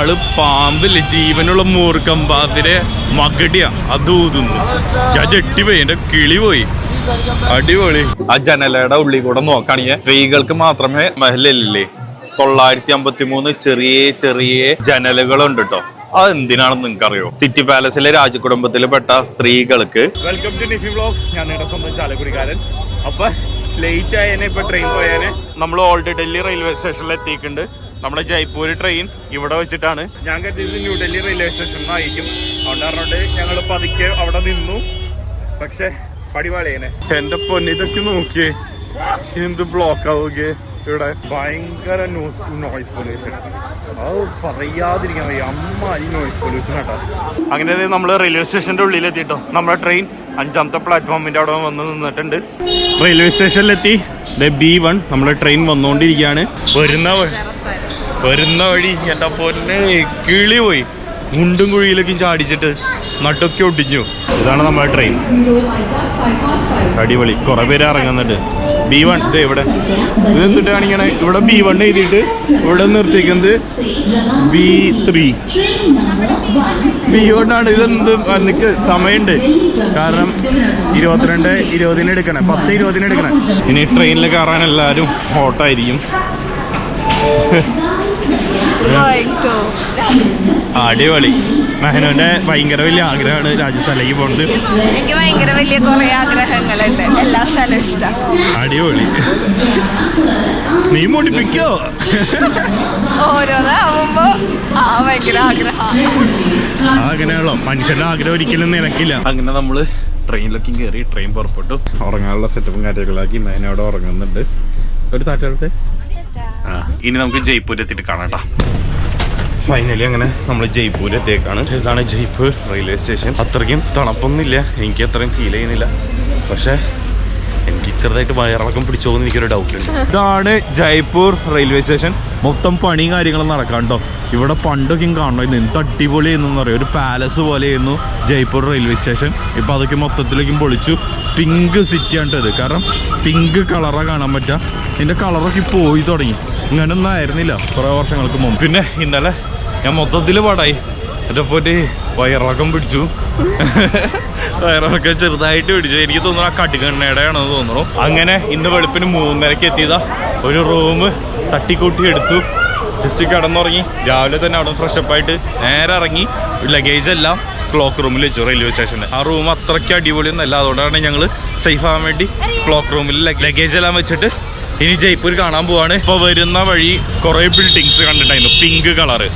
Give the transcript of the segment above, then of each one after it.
ഒരാള് പാമ്പില്ലേ ജീവനുള്ള മൂർക്കമ്പാതിരെ മകടിയ അത് ഊതുന്നു. ഞാൻ ഞെട്ടിപ്പോയി, എന്റെ കിളി പോയി. അടിപൊളി. ആ ജനലയുടെ ഉള്ളിൽ കൂടെ നോക്കുകയാണെങ്കിൽ സ്ത്രീകൾക്ക് മാത്രമേ മഹലില്ലേ 953 ചെറിയ ചെറിയ ജനലുകളുണ്ട് കേട്ടോ. അത് എന്തിനാണെന്ന് നിങ്ങൾക്ക് അറിയോ? സിറ്റി പാലസിലെ രാജകുടുംബത്തിൽ പെട്ട സ്ത്രീകൾക്ക്. Welcome to Nifi vlog. ഞാൻ നിങ്ങളുടെ സ്വന്തം ചാലക്കുടിക്കാരൻ. അപ്പൊ ലേറ്റ് ആയതിനെ ഇപ്പൊ ട്രെയിൻ പോയാന് നമ്മൾ ഓൾഡ് ഡൽഹി റെയിൽവേ സ്റ്റേഷനിൽ എത്തിയിട്ടുണ്ട്. നമ്മുടെ ജയ്പൂർ ട്രെയിൻ ഇവിടെ വെച്ചിട്ടാണ്. ഞാൻ കരുതിയത് ന്യൂഡൽഹി റെയിൽവേ സ്റ്റേഷനിൽ ആയിരിക്കും. അതുകൊണ്ട് ഞങ്ങൾ പതുക്കെ അവിടെ നിന്നു. പക്ഷെ പടിവാളേനെ എന്റെ പൊന്നിതൊക്കെ നോക്കിയേ, എന്ത് ബ്ലോക്കാ നോക്കിയേ. ഇവിടെ ഭയങ്കര നോയ്സ് പൊല്യൂഷൻ. അത് പറയാതിരിക്കാൻ വയ്യ, അമ്മാരി നോയ്സ് പൊല്യൂഷൻ കേട്ടോ. അങ്ങനെ നമ്മൾ റെയിൽവേ സ്റ്റേഷന്റെ ഉള്ളിലെത്തിട്ടോ. നമ്മുടെ ട്രെയിൻ 5ാമത്തെ പ്ലാറ്റ്ഫോമിന്റെ അവിടെ വന്ന് നിന്നിട്ടുണ്ട്. റെയിൽവേ സ്റ്റേഷനിലെത്തി. B1 നമ്മുടെ ട്രെയിൻ വന്നുകൊണ്ടിരിക്കുകയാണ്. വരുന്ന വഴി എന്റെ പൊന്നെ കിളി പോയി. മുണ്ടും കുഴിയിലേക്ക് ചാടിച്ചിട്ട് നട്ടൊക്കെ ഒടിഞ്ഞു. ഇതാണ് നമ്മുടെ ട്രെയിൻ. അടിപൊളി. കുറെ പേര് ഇറങ്ങുന്നുണ്ട്. B1 ഇത് ഇവിടെ ഇത് എന്നിട്ട് കാണിക്കണേ. ഇവിടെ B1 എഴുതിയിട്ട് ഇവിടെ നിർത്തിക്കുന്നത് B1 ആണ്. ഇതെന്ത് എനിക്ക് സമയമുണ്ട്, കാരണം 22:20 എടുക്കണേ, 10:20 എടുക്കണേ. ഇനി ട്രെയിനിൽ കയറാൻ എല്ലാവരും ഹോട്ടായിരിക്കും. അടിപൊളി. മെഹനുവിന്റെ ഭയങ്കര വലിയ ആഗ്രഹമാണ് രാജസ്ഥാനിലേക്ക് പോകുന്നത്. എനിക്ക് ഭയങ്കര വലിയ കുറെ ആഗ്രഹങ്ങളുണ്ട്, എല്ലാ സ്ഥലവും ഇഷ്ടം. അടിപൊളി. നീ മുടിപ്പിക്കോ? ഓരോന്നാവുമ്പോ ഭയങ്കര ആഗ്രഹം. അങ്ങനെയാണല്ലോ, മനുഷ്യന്റെ ആഗ്രഹം ഒരിക്കലും നിലക്കില്ല. അങ്ങനെ നമ്മള് ട്രെയിനിലൊക്കെ കയറി ട്രെയിൻ പുറപ്പെട്ടു. ഉറങ്ങാനുള്ള സെറ്റപ്പും കാര്യങ്ങളാക്കി മെഹനോടെ ഉറങ്ങുന്നുണ്ട്. ഒരു താറ്റെടുത്ത് ഇനി നമുക്ക് ജയ്പൂർ എത്തിയിട്ട് കാണാം. ഫൈനലി അങ്ങനെ നമ്മൾ ജയ്പൂർ എത്തിയേക്കാണ്. ഇതാണ് ജയ്പൂർ റെയിൽവേ സ്റ്റേഷൻ. അത്രയ്ക്കും തണുപ്പൊന്നുമില്ല, എനിക്ക് അത്രയും ഫീൽ ചെയ്യുന്നില്ല. പക്ഷെ എനിക്ക് ചെറുതായിട്ട് വയറിളക്കം പിടിച്ചോന്ന് എനിക്കൊരു ഡൗട്ട് ഉണ്ട്. ഇതാണ് ജയ്പൂർ റെയിൽവേ സ്റ്റേഷൻ. മൊത്തം പണിയും കാര്യങ്ങളും നടക്കാണ്ടോ. ഇവിടെ പണ്ടൊക്കെ കാണണമായിരുന്നു, എന്ത് അടിപൊളിയായിരുന്നു അറിയാം. ഒരു പാലസ് പോലെയായിരുന്നു ജയ്പൂർ റെയിൽവേ സ്റ്റേഷൻ. ഇപ്പം അതൊക്കെ മൊത്തത്തിലേക്കും പൊളിച്ചു. പിങ്ക് സിറ്റിയാണ് ഇത്, കാരണം പിങ്ക് കളറാണ് കാണാൻ പറ്റുക. ഇതിൻ്റെ കളറൊക്കെ പോയി തുടങ്ങി. ഇങ്ങനൊന്നും ആയിരുന്നില്ല കുറേ വർഷങ്ങൾക്ക് മുമ്പ്. പിന്നെ ഇന്നലെ ഞാൻ മൊത്തത്തിൽ പാടായി. എൻ്റെ പോയിട്ട് വയറിളക്കം പിടിച്ചു. വയറിളക്കം ചെറുതായിട്ട് പിടിച്ചു. എനിക്ക് തോന്നുന്നു ആ കടുകണ്ണയുടെ ആണെന്ന് തോന്നുന്നു. അങ്ങനെ ഇന്ന് വെളുപ്പിന് 3:30 എത്തിയതാ. ഒരു റൂം തട്ടിക്കൂട്ടി എടുത്തു. ജസ്റ്റ് കിടന്നുറങ്ങി. രാവിലെ തന്നെ അവിടെ ഫ്രഷപ്പായിട്ട് നേരെ ഇറങ്ങി ലഗേജ് എല്ലാം ക്ലോക്ക് റൂമിൽ വെച്ചു റെയിൽവേ സ്റ്റേഷനിൽ. ആ റൂം അത്രയ്ക്ക് അടിപൊളിയൊന്നുമല്ല. അതുകൊണ്ടാണ് ഞങ്ങൾ സേഫ് ആവാൻ വേണ്ടി ക്ലോക്ക് റൂമിൽ ലഗേജ് എല്ലാം വെച്ചിട്ട് ഇനി ജയ്പൂർ കാണാൻ പോവാണ്. ഇപ്പോൾ വരുന്ന വഴി കുറേ ബിൽഡിങ്സ് കണ്ടിട്ടുണ്ടായിരുന്നു പിങ്ക് കളറ്.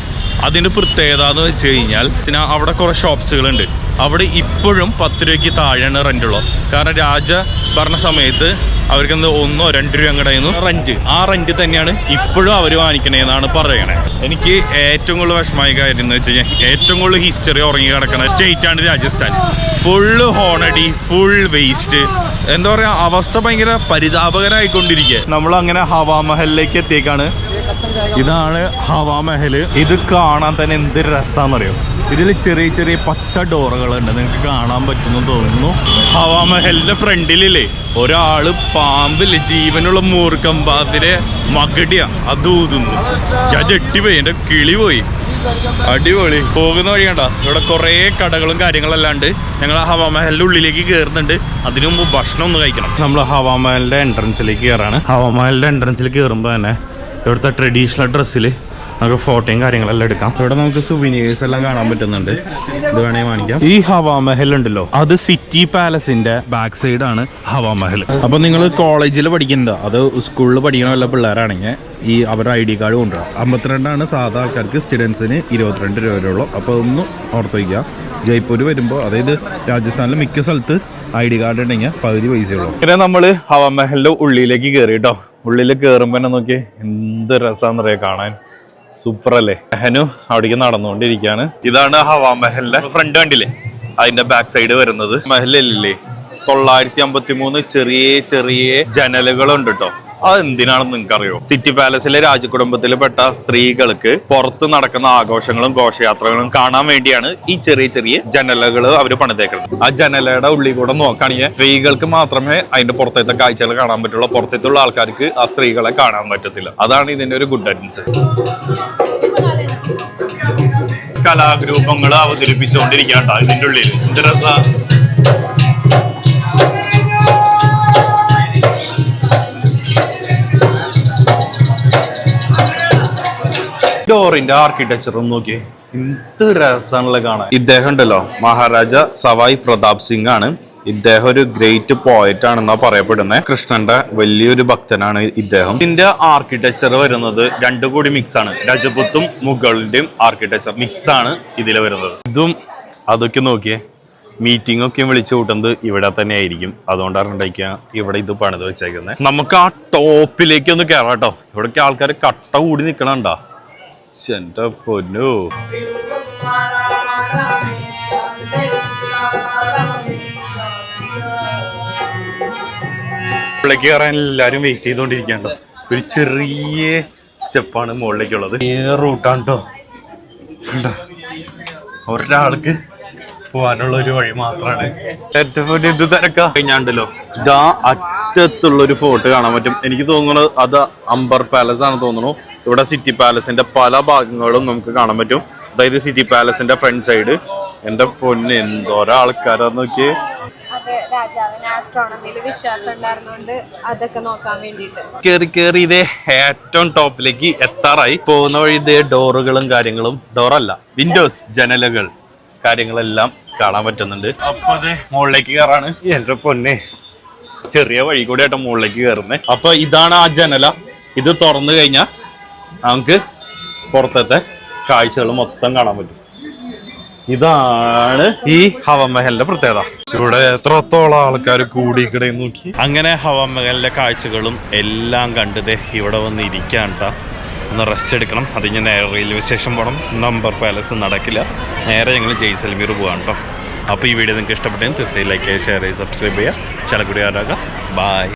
അതിൻ്റെ പ്രത്യേകത എന്ന് വെച്ച് കഴിഞ്ഞാൽ പിന്നെ അവിടെ കുറേ ഷോപ്സുകളുണ്ട്. അവിടെ ഇപ്പോഴും 10 രൂപയ്ക്ക് താഴെയാണ് റെൻ്റുള്ളത്. കാരണം രാജ ഭരണ സമയത്ത് അവർക്ക് 1 or 2 രൂപ അങ്ങടായിരുന്നു റെൻറ്റ്. ആ റെൻറ്റ് തന്നെയാണ് ഇപ്പോഴും അവർ വാങ്ങിക്കണേന്നാണ് പറയണേ. എനിക്ക് ഏറ്റവും കൂടുതൽ വിഷമമായ കാര്യം എന്ന് വെച്ച് കഴിഞ്ഞാൽ ഏറ്റവും കൂടുതൽ ഹിസ്റ്ററി ഉറങ്ങി കിടക്കുന്ന സ്റ്റേറ്റാണ് രാജസ്ഥാൻ. ഫുള്ള് ഹോണടി, ഫുൾ വേസ്റ്റ്. എന്താ പറയുക, അവസ്ഥ ഭയങ്കര പരിതാപകരമായിക്കൊണ്ടിരിക്കുക. നമ്മൾ അങ്ങനെ ഹവാമഹലിലേക്ക് എത്തിയേക്കാണ്. ഇതാണ് ഹവാമഹൽ. ഇത് കാണാൻ തന്നെ എന്ത് രസമാണെന്നറിയോ. ഇതിൽ ചെറിയ ചെറിയ പച്ച ഡോറുകളുണ്ട്, നിങ്ങൾക്ക് കാണാൻ പറ്റുമെന്ന് തോന്നുന്നു. ഹവാമഹലിന്റെ ഫ്രണ്ടിലില്ലേ ഒരാള് പാമ്പില്ലേ ജീവനുള്ള മൂർക്കമ്പാതിരെ മകടിയ അത് ഊതുന്നു. ഞാൻ ഞെട്ടിപ്പോയി, എന്റെ കിളി പോയി. അടിപൊളി. പോകുന്ന വഴി കണ്ട ഇവിടെ കുറേ കടകളും കാര്യങ്ങളല്ലാണ്ട് ഞങ്ങൾ ഹവാമഹലിന്റെ ഉള്ളിലേക്ക് കയറുന്നുണ്ട്. അതിനു മുമ്പ് ഭക്ഷണം ഒന്ന് കഴിക്കണം. നമ്മൾ ഹവാമഹലിന്റെ എൻട്രൻസിലേക്ക് കയറാണ്. ഹവാമഹലിന്റെ എൻട്രൻസിൽ കയറുമ്പോൾ തന്നെ ഇവിടുത്തെ ട്രഡീഷണൽ ഡ്രസ്സിൽ നമുക്ക് ഫോട്ടോയും കാര്യങ്ങളെല്ലാം എടുക്കാം. ഇവിടെ നമുക്ക് സുവനീഴ്സ് എല്ലാം കാണാൻ പറ്റുന്നുണ്ട്. ഇത് വേണമെങ്കിൽ കാണിക്കാം. ഈ ഹവാമഹൽ ഉണ്ടല്ലോ, അത് സിറ്റി പാലസിന്റെ ബാക്ക് സൈഡ് ആണ് ഹവാമഹൽ. അപ്പൊ നിങ്ങൾ കോളേജിൽ പഠിക്കണ്ട, അത് സ്കൂളിൽ പഠിക്കണ വല്ല പിള്ളേരാണെങ്കിൽ ഈ അവരുടെ ID കാർഡ് കൊണ്ടുവരാം. 52 സാധാ ആൾക്കാർക്ക്, സ്റ്റുഡൻസിന് 22 രൂപയുള്ളൂ. അപ്പോൾ ഒന്ന് ഓർത്ത് വയ്ക്കുക. ജയ്പൂർ വരുമ്പോൾ, അതായത് രാജസ്ഥാനിലെ മിക്ക സ്ഥലത്ത് ID കാർഡ് ഉണ്ടെങ്കിൽ പകുതി പൈസയുള്ളൂ. പിന്നെ നമ്മൾ ഹവാമഹലിന്റെ ഉള്ളിലേക്ക് കയറി കേട്ടോ. ഉള്ളിൽ കയറുമ്പോൾ തന്നെ നോക്കി എന്ത് രസമാണെന്ന് അറിയാം കാണാൻ. സൂപ്പർ അല്ലേ. മെഹനു അവിടേക്ക് നടന്നുകൊണ്ടിരിക്കുകയാണ്. ഇതാണ് ഹവാമഹലിന്റെ ഫ്രണ്ട് കണ്ടില്ലേ, അതിന്റെ ബാക്ക് സൈഡ് വരുന്നത്. മഹലില്ലേ 953 ചെറിയ ചെറിയ ജനലുകളുണ്ട് കേട്ടോ. അത് എന്തിനാണെന്ന് നിങ്ങൾക്കറിയോ? സിറ്റി പാലസിലെ രാജകുടുംബത്തിൽ പെട്ട സ്ത്രീകൾക്ക് പുറത്ത് നടക്കുന്ന ആഘോഷങ്ങളും ഘോഷയാത്രകളും കാണാൻ വേണ്ടിയാണ് ഈ ചെറിയ ചെറിയ ജനലകൾ അവർ പണിതേക്കുന്നത്. ആ ജനലയുടെ ഉള്ളിൽ കൂടെ നോക്കുകയാണെങ്കിൽ സ്ത്രീകൾക്ക് മാത്രമേ അതിന്റെ പുറത്തത്തെ കാഴ്ചകൾ കാണാൻ പറ്റുള്ളൂ. പുറത്തുള്ള ആൾക്കാർക്ക് ആ സ്ത്രീകളെ കാണാൻ പറ്റത്തില്ല. അതാണ് ഇതിന്റെ ഒരു ഗുഡ് അഡ്വൻസ്. കലാഗ്രൂപങ്ങൾ അവതരിപ്പിച്ചുകൊണ്ടിരിക്കണ്ട ഇതിന്റെ ഉള്ളിൽ. എന്ത് രസാ. ഡോറിന്റെ ആർക്കിടെക്ചർ ഒന്ന് നോക്കിയേ, എന്ത് രസാണല്ലോ കാണാൻ. ഇദ്ദേഹം ഉണ്ടല്ലോ മഹാരാജ സവായ് പ്രതാപ് സിംഗ് ആണ്. ഇദ്ദേഹം ഒരു ഗ്രേറ്റ് പോയറ്റ് ആണെന്നാ പറയപ്പെടുന്നത്. കൃഷ്ണന്റെ വലിയൊരു ഭക്തനാണ് ഇദ്ദേഹം. ഇതിന്റെ ആർക്കിടെക്ചർ വരുന്നത് രണ്ടും കൂടി മിക്സ് ആണ്. രജപുത്തും മുഗളിന്റെയും ആർക്കിടെക്ചർ മിക്സ് ആണ് ഇതിൽ വരുന്നത്. ഇതും അതൊക്കെ നോക്കിയേ, മീറ്റിംഗ് ഒക്കെ വിളിച്ചു കൂട്ടുന്നത് ഇവിടെ തന്നെ ആയിരിക്കും. അതുകൊണ്ടാണ് ഉണ്ടാക്കിയ ഇവിടെ ഇത് പണിത് വെച്ചേക്കുന്നത്. നമുക്ക് ആ ടോപ്പിലേക്ക് ഒന്ന് കയറാം കേട്ടോ. ഇവിടേക്ക് ആൾക്കാർ കട്ട കൂടി നിൽക്കണണ്ടാ. എന്റെ പൊന്നു, മുകളിലേക്ക് കയറാൻ എല്ലാരും വെയിറ്റ് ചെയ്തോണ്ടിരിക്കണ്ടോ. ഒരു ചെറിയ സ്റ്റെപ്പാണ് മുകളിലേക്കുള്ളത്. റൂട്ടാണ് കേട്ടോ. ഒരാൾക്ക് പോവാനുള്ള ഒരു വഴി മാത്രമാണ്. ഏറ്റവും ഇത് തിരക്കാ കഴിഞ്ഞാണ്ടല്ലോ. ഇതാ അറ്റത്തുള്ള ഒരു ഫോർട്ട് കാണാൻ പറ്റും. എനിക്ക് തോന്നുന്നത് അത് അംബർ പാലസ് ആണ് തോന്നുന്നു. ഇവിടെ സിറ്റി പാലസിന്റെ പല ഭാഗങ്ങളും നമുക്ക് കാണാൻ പറ്റും. അതായത് സിറ്റി പാലസിന്റെ ഫ്രണ്ട് സൈഡ്. എന്റെ പൊന്ന് എന്തോരോ ആൾക്കാരാന്ന് നോക്കിയേ. രാജാവിന് ആസ്ട്രോണമിയിൽ വിശ്വാസം ഉണ്ടായിരുന്നോണ്ട് അതൊക്കെ നോക്കാൻ വേണ്ടിട്ട് കേറി ഇതേ ഏറ്റവും ടോപ്പിലേക്ക് എത്താറായി. പോകുന്ന വഴി ഇതേ ഡോറുകളും കാര്യങ്ങളും, ഡോറല്ല വിൻഡോസ്, ജനലുകൾ കാര്യങ്ങളെല്ലാം കാണാൻ പറ്റുന്നുണ്ട്. അപ്പൊ അതെ മുകളിലേക്ക് കയറാണ്. എന്റെ പൊന്നെ, ചെറിയ വഴി കൂടെ ആയിട്ട് മുകളിലേക്ക് കയറുന്നത്. അപ്പൊ ഇതാണ് ആ ജനല. ഇത് തുറന്നു കഴിഞ്ഞാൽ നമുക്ക് പുറത്തത്തെ കാഴ്ചകൾ മൊത്തം കാണാൻ പറ്റും. ഇതാണ് ഈ ഹവാമഹലിന്റെ പ്രത്യേകത. ഇവിടെ എത്രത്തോളം ആൾക്കാർ കൂടിക്കിടെ നോക്കി. അങ്ങനെ ഹവാമഹലിന്റെ കാഴ്ചകളും എല്ലാം കണ്ടത് ഇവിടെ വന്ന് ഇരിക്കാണ്ട, ഒന്ന് റെസ്റ്റ് എടുക്കണം. അത് ഞാൻ നേരെ റെയിൽവേ സ്റ്റേഷൻ പോകണം. നമ്പർ പാലസ് നടക്കില്ല, നേരെ ഞങ്ങൾ ജയ്സൽമീർ പോകാം കേട്ടോ. അപ്പോൾ ഈ വീഡിയോ നിങ്ങൾക്ക് ഇഷ്ടപ്പെട്ടെങ്കിൽ തീർച്ചയായും ലൈക്ക് ചെയ്യുക, ഷെയർ ചെയ്യുക, സബ്സ്ക്രൈബ് ചെയ്യുക. ചലക്കുടി ആരാക. ബൈ.